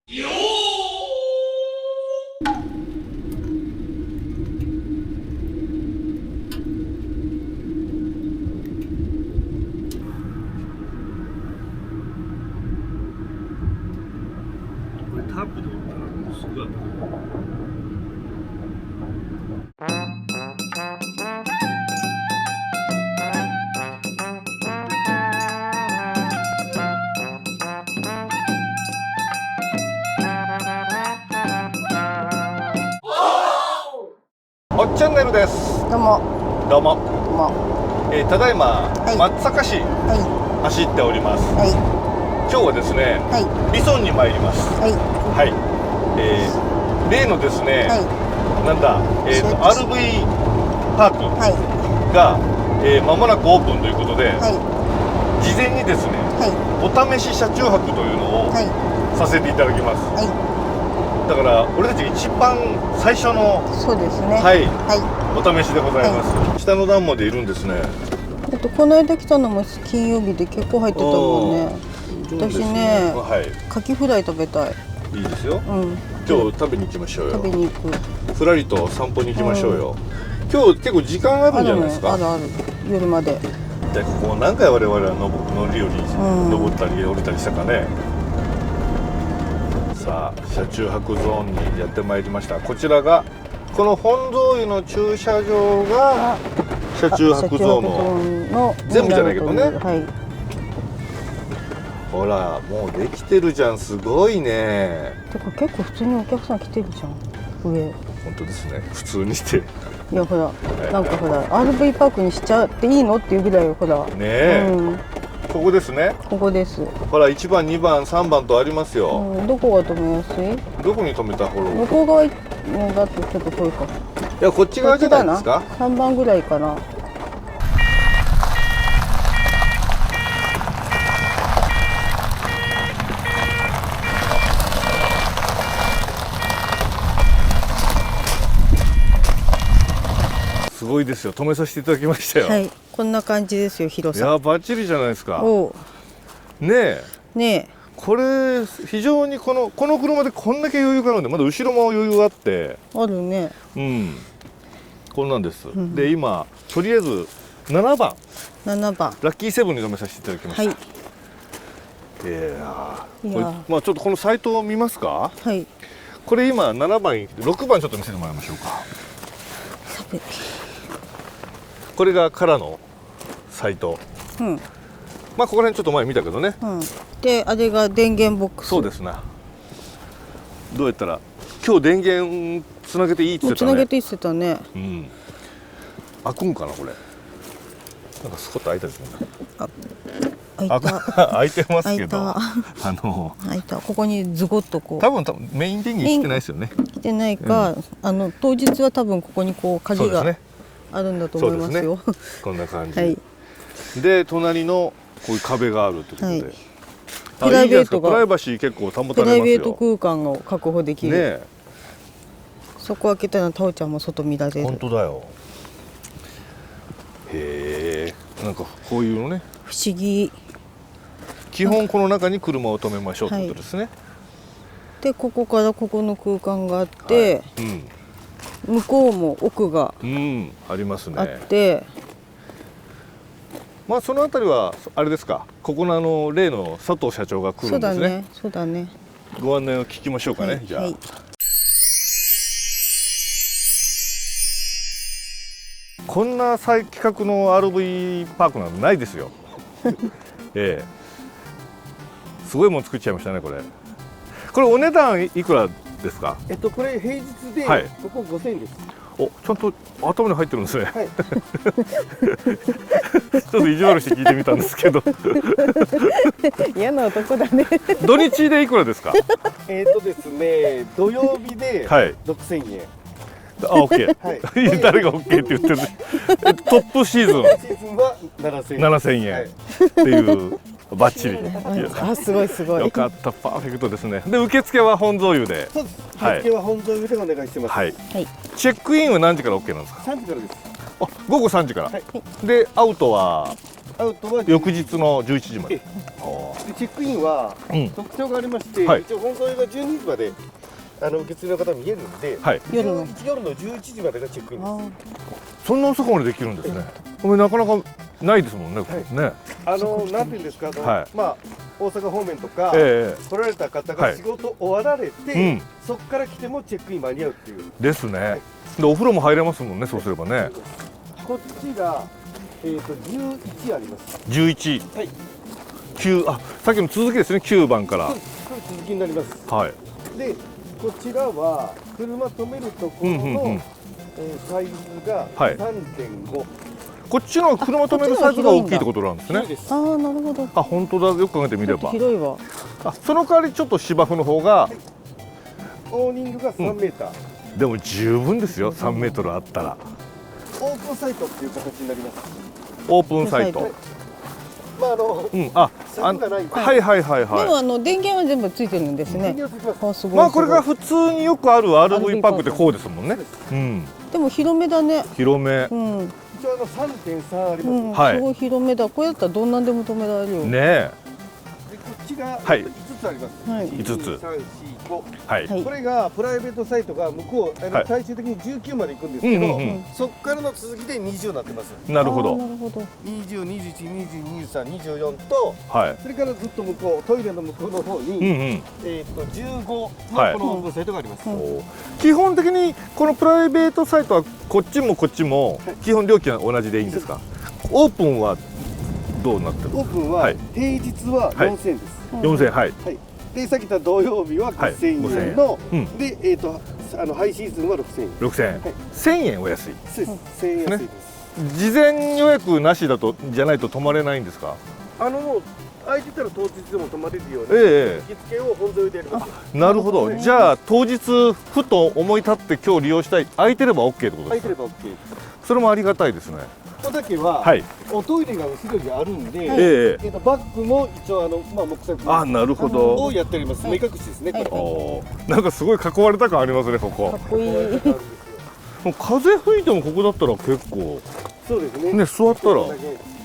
これタープで折ったらもうすぐだった。おっチャンネルです。どうも。どうも。どうも。ただいま、い松阪市は走っております。い。はい。今日はですね、はい。ビソンに参ります。はい。はい。例のですね、はい。なんだ、RV パークはい。が、間もなくオープンということで、はい。事前にですね、はい。お試し車中泊というのをはい。させていただきます。はい。だから俺たち一番最初の、そうですね。はい、はお試しでございます。下の段までいるんですね。い。この間来たのも金曜日で結構入ってたもんね。私ね、はい、カキフライ食べたい。いいですよ。うん。今日食べに行きましょうよ。食べに行く。ふらりと散歩に行きましょうよ。今日結構時間あるんじゃないですか。あるある。夜まで。でここ何回我々は乗り降り、登ったり降りたりしたかね。さあ車中泊ゾーンにやってまいりました。こちらがこの本蔵湯の駐車場が車中泊ゾーンの全部じゃないけどね。はい。ほらもうできてるじゃん。すごいね。てか結構普通にお客さん来てるじゃん。上。本当ですね。普通にしていやほら、なんかほら RV パークにしちゃっていいのっていうぐらいほら。ねえ、うん、ここですね。ここです。ほら1番2番3番とありますよ。うん、どこが止めやすい？どこに止めたほら。向こう側のだとちょっと遠いか。いやこっち側じゃないですか。 3番ぐらいかな。すごいですよ。止めさせていただきましたよ。はい、こんな感じですよ、広いやさ。バッチリじゃないですか。おねえ。ねえ。これ非常にこの車でこんだけ余裕があるんで、まだ後ろも余裕があって、あるね。うん、こんなんです。んで今とりあえず7番7番。ラッキーセブンに止めさせていただきました。はい。いやいやこれまあちょっとこのサイトを見ますか。はい。これ今7番6番ちょっと見せてもらいましょうか。これがからのサイト。うん。まあここら辺ちょっと前見たけどね。うん。で、あれが電源ボックス。そうですな。どうやったら今日電源つなげていいって言ってたね。つなげていいって言ってたね。うん。開くんかなこれ。なんかスコッと開いたですね。開いた。開いてますけど。開いた。ここにズゴッとこう。多分メイン電源来てないですよね。来てないか、当日は多分ここにこう鍵があるんだと思いますよ。こんな感じ。はい。で隣のこういう壁があるということで。はい、プライベートがプライバシー結構保たれますよ。プライベート空間を確保できる。ね。そこ開けたらタオちゃんも外見られる。本当だよ。へえ。なんかこういうのね。不思議。基本この中に車を止めましょうということですね。はい、でここからここの空間があって、はい、うん、向こうも奥がありますね。あって、まあそのあたりはあれですか。ここの例の佐藤社長が来るんですね。そうだね。ご案内を聞きましょうかね。はい、じゃあ。はい、こんな再企画の RV パークなんてないですよ。ええ。すごいもん作っちゃいましたねこれ。これお値段いくらですか。これ平日で、はい、ここ5000円です。お、ちゃんと頭に入ってるんですね。はい、ちょっと意地悪して聞いてみたんですけど。嫌な男だね。土日でいくらですか。ですね、土曜日で6000円。あ、オッケー。はい、誰がオッケーって言ってる。トップシーズン。シーズンは7000円。7000円っていうバッチリ。あ、すごいすごい。よかった、パーフェクトですね。で受付は本蔵湯で。そうです。受付は本蔵湯でお願いしてます。はい。チェックインは何時からオッケーなんですか。3時からです。あ、午後3時から。でアウトはアウトは翌日の11時まで。でチェックインはうん特徴がありまして、はい一応本当が12時まで受付の方見えるんで、はい。夜の夜の11時までがチェックインです。そんな遅くまでできるんですね。これなかなかないですもんね。はいね。なんていうんですか、はいまあ大阪方面とか、え来られた方はいが仕事終わられて、うんそこから来てもチェックイン間に合うっていう。ですね。でお風呂も入れますもんね。そうすればね。こっちが11あります。 11、はい。 9、あ、さっきの続きですね。9番から。これ続きになります。はい。で、こちらは車止めるところの、うんうんうんサイズがはい3.5。こっちの車止めるサイズが大きいってことなんですね。です。ああなるほど。あ、本当だ。よく考えてみちょっとれば。広いわ。あ、その代わりちょっと芝生の方が、オーニングが3メーター。でも十分ですよ。3メートルあったら。オープンサイトっていう形になります。オープンサイト。はいまあうん、あ、柵がない。はいはいはいでもは電源は全部ついてるんですね。電源をつけます。あすごい。い。まあこれがすごい普通によくある RV パークってこうですもんね。うん。でも広めだね。広めう。ん。一応3.3あります。うん、はいすごい広めだ。これだったらどんなんでも止められるよ。ねえ。でこっちがはい5つあります。はい5つ1、2、3、4、5。はい。はいこれがプライベートサイトが向こうはい最終的に19まで行くんですけど、うんうんうんそこからの続きで20になってます。なるほどあー。なるほど。 20、21、22、23、24と、はい。それからずっと向こうトイレの向こうの方に、うんうん。 15のこはいのオープンサイトがあります。うん基本的にこのプライベートサイトはこっちもこっちも基本料金は同じでいいんですか。オープンはどうなってる。オープンははい平日ははい4000円です。 4000はい。はい。でさっき言った土曜日ははい5000円の、うんでハイシーズンは6000円。 6000円。はい1000円お安い。そうです。1000円安いです。事前予約なしだとじゃないと泊まれないんですか。もう空いてたら当日でも泊まれるようにえ受付を本沿いでやります。え。なるほど。じゃあ当日ふと思い立って今日利用したい空いてれば OK ってことですか。空いてれば OK。それもありがたいですね。ここだけは、はい。おトイレが後ろにあるんで、ええ。バッグも一応木材あ、なるほど。をやっております。目隠しですね。これ。はいおーなんかすごい囲われた感ありますねここか。っこいい。もう風吹いてもここだったら結構そうですね。ね座ったらここだけ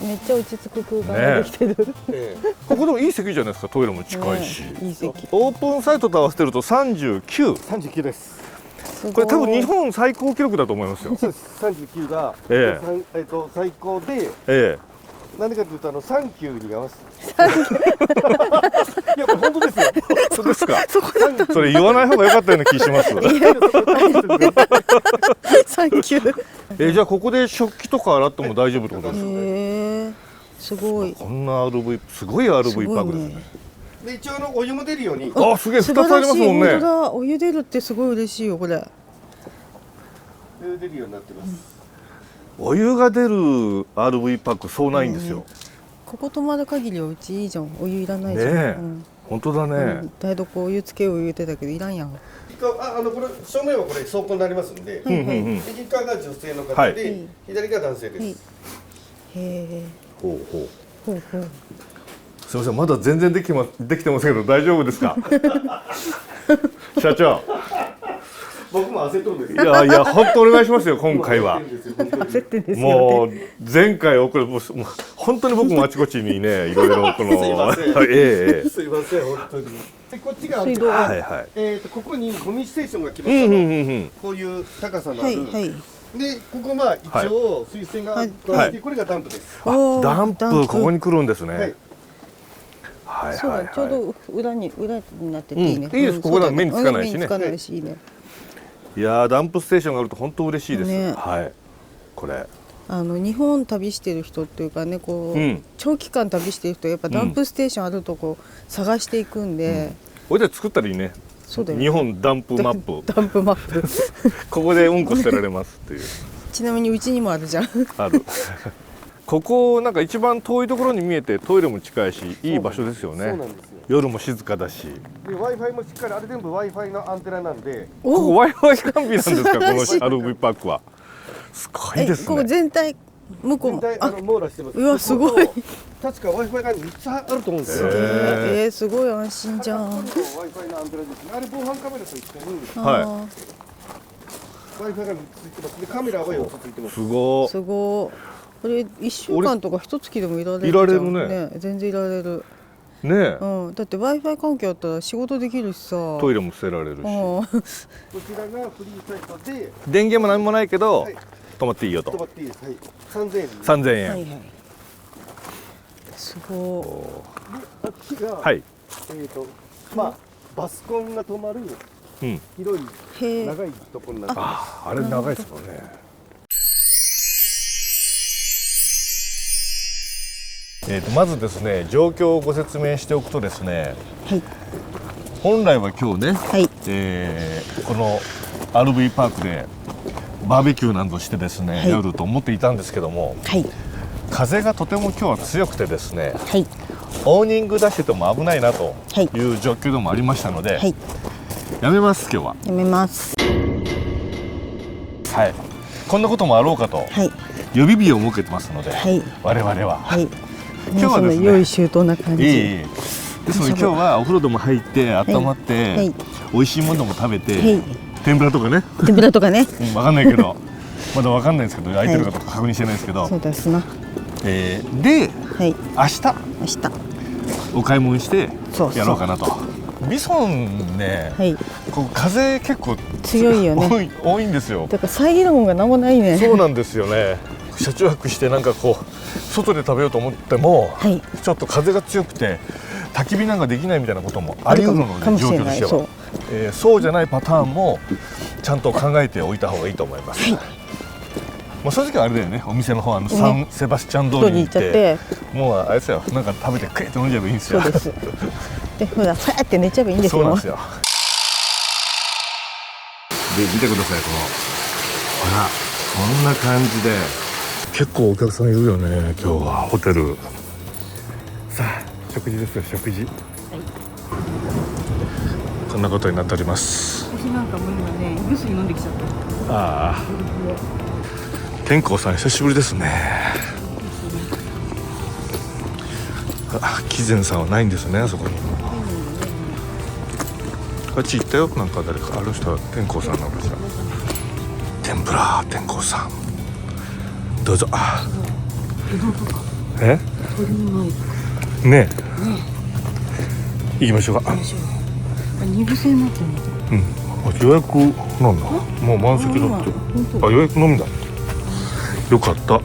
めっちゃ落ち着く空間ができてる。えここでもいい席じゃないですか。トイレも近いし、ねいい席。オープンサイトと合わせてると39。 39です。すごいこれ多分日本最高記録だと思いますよ。そうです。39が、え最高で、えなんでかというとサンキューに合わせて。いやこれ本当ですよ。え。そうですか。それ言わない方が良かったような気します。サンキュー。じゃあここで食器とか洗っても大丈夫ってことですか。へえ。すごい。こんな RV すごい RV パークですね。で一応お湯も出るように。あ、すげえ2つありますもん本当ね。だ。お湯出るってすごい嬉しいよこれ。お湯出るようになってます。お湯が出る RV パークそうないんですよ。ここ泊まる限りはうちいいじゃん。お湯いらないじゃん。ねえうん本当だうねん。台所お湯つけよう言うてたけどいらんやん。これ正面はこれ倉庫になりますんで、うんうんうん。右側が女性の方はいで、左が男性です。はいへえ。ほうほう。ほうほう。すみません、まだ全然できてませんけど大丈夫ですか。社長。僕も焦っとるんですいやいや本当お願いしますよ今回は。焦ってんですよもう前回もう本当に僕もあちこちにねいろいろこのすいませんええすいません本当に。でこっちが水道はいはい。ここにゴミステーションが来まうんしたと、うんうんうん。こういう高さのある、はいはい。でここまあ一応水栓があって、はいこれがダンプです。おーダンプここに来るんですね。はい。はいそうだ、はいはちょうど裏になってていいね。うんいいですここだ目につかないしね目につかないしいいね。い。いやーダンプステーションがあると本当嬉しいです。ねはい。これ。日本旅してる人っていうかね、こう、うん長期間旅してる人はやっぱダンプステーションあるとこ探していくんで、これで作ったらいいね。そうだよ。日本ダンプマップ。ダンプマップ。ここでうんこ捨てられますっていう。ちなみにうちにもあるじゃん。ある。ここなんか一番遠いところに見えてトイレも近いしいい場所ですよそうなね。んですよ。夜も静かだし。で Wi-Fi もしっかりあれ全部 Wi-Fi のアンテナなんで、ここ Wi-Fi 完備なんですかこの素晴らしい RV パークは。すごいですここね。全体向こうも全体網羅してます。うわすごい。確か Wi-Fi が3つあると思うんですよ。すごい安心じゃん。 Wi-Fi のアンテナですね。あれ防犯カメラと一緒にはいあ Wi-Fi が3つついてます。でカメラは4つついてます。すごーすごこれ1週間とか1月でもいられるじゃん。いられるね全然いられる。ねえ、うん、だって Wi-Fi 環境あったら仕事できるしさ。トイレも捨てられるし、うん。こちらがフリーサイトで電源も何もないけど、はい、泊まっていいよと。泊まっていいです。はい、3000円。 3000円、はいはい。すごあっちが、はい、まあバスコンが止まるうん、広いい。へえ。長いところになってまあれ長いですもんね。まずですね、状況をご説明しておくとですね、はい本来は今日ね、はいこの RV パークでバーベキューなどしてですね、はい夜と思っていたんですけども、はい風がとても今日は強くてですね、はいオーニング出してても危ないなとはいいう状況でもありましたので、はい。やめます今日は。やめます。はい、こんなこともあろうかとはい予備日を設けてますので、はい我々は、はい。今日はですねその用意周到な感じ。いいですので、今日はお風呂でも入って温まって、はい美味しいものも食べて、はい天ぷらとかね、天ぷらとかね。分かんないけどまだ分かんないですけど、空いてるかとか確認してないですけど、そうですな。ではい。明日明日。お買い物してそうそうやろうかなと。ビソンね、はい。こう風結構強いよね。多いんですよ。だから遮るもんが何もないね。そうなんですよね。車中泊してなんかこう外で食べようと思っても、はい。ちょっと風が強くて焚き火なんかできないみたいなこともあり得るので、かもしれない。状況としてはそう。そうじゃないパターンもちゃんと考えておいた方がいいと思います。まあ正直あれだよね、お店の方サンセバスチャン通りに行っ通りに行っちて、もうあれですよ、なんか食べてクイッと飲んじゃえばいいんですよ。そうです。で、ほら、さーって寝ちゃえばいいんですよ。そうなんですよ。で、見てください、このほら、こんな感じで結構お客さんいるよね、今日はホテル。さあ、食事ですよ、食事。こんなことになっております。私なんかもう今ね、胃薬飲んできちゃった。ああ、天功さん久しぶりですね。あ、貴前さんはないんですね、あそこに。あっち行ったよ、なんか誰か、あの人は天功さんなのかしら。天ぷら天功さん、どうぞ。え？ねえ、行きましょうか。二部制になってる。うん、あ、予約なんだ。もう満席だって。あ、予約のみだ。よかった。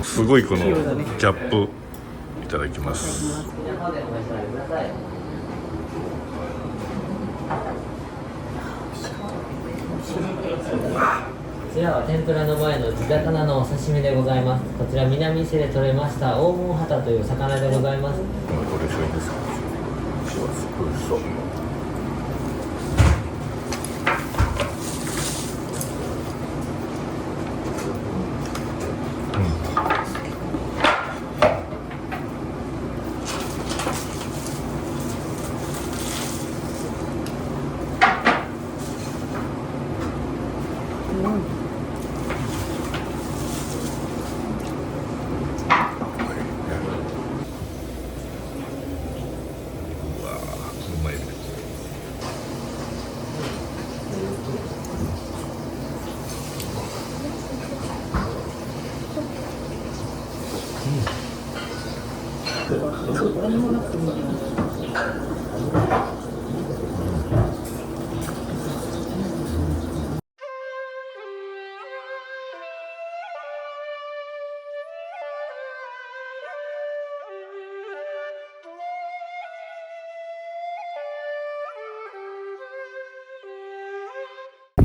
すごいこのギャップいただきます。こちらは天ぷらの前の地魚のお刺身でございます。こちら南伊勢で取れました黄金ハタという魚でございます。これ一緒にですか。美味しそう。うまいね。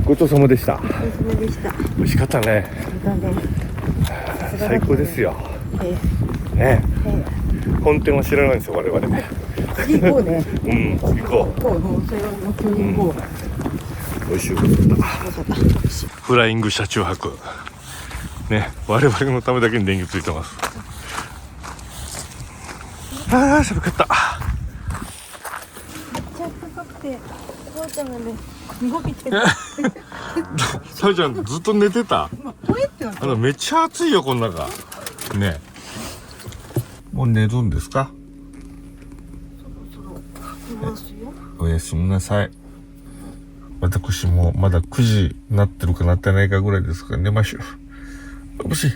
ごちそうさまでした。お疲れでした。美味しかったね。最高ですよ。ね、本店は知らないんですよ、我々ね。行こうね。うん、行こう。行こう。もうそれはもう今日行こう。美味しいことだった。フライング車中泊。ね、我々のためだけに電気ついてます。ああ、寒かった。めっちゃ高くて、おばあちゃんがね、動いてる。サルちゃんずっと寝てた。あら、めっちゃ暑いよ、この中。ね。もう寝るんですか。おやすみなさい。私もまだ9時なってるかなってないかぐらいですから寝ましょう。もし。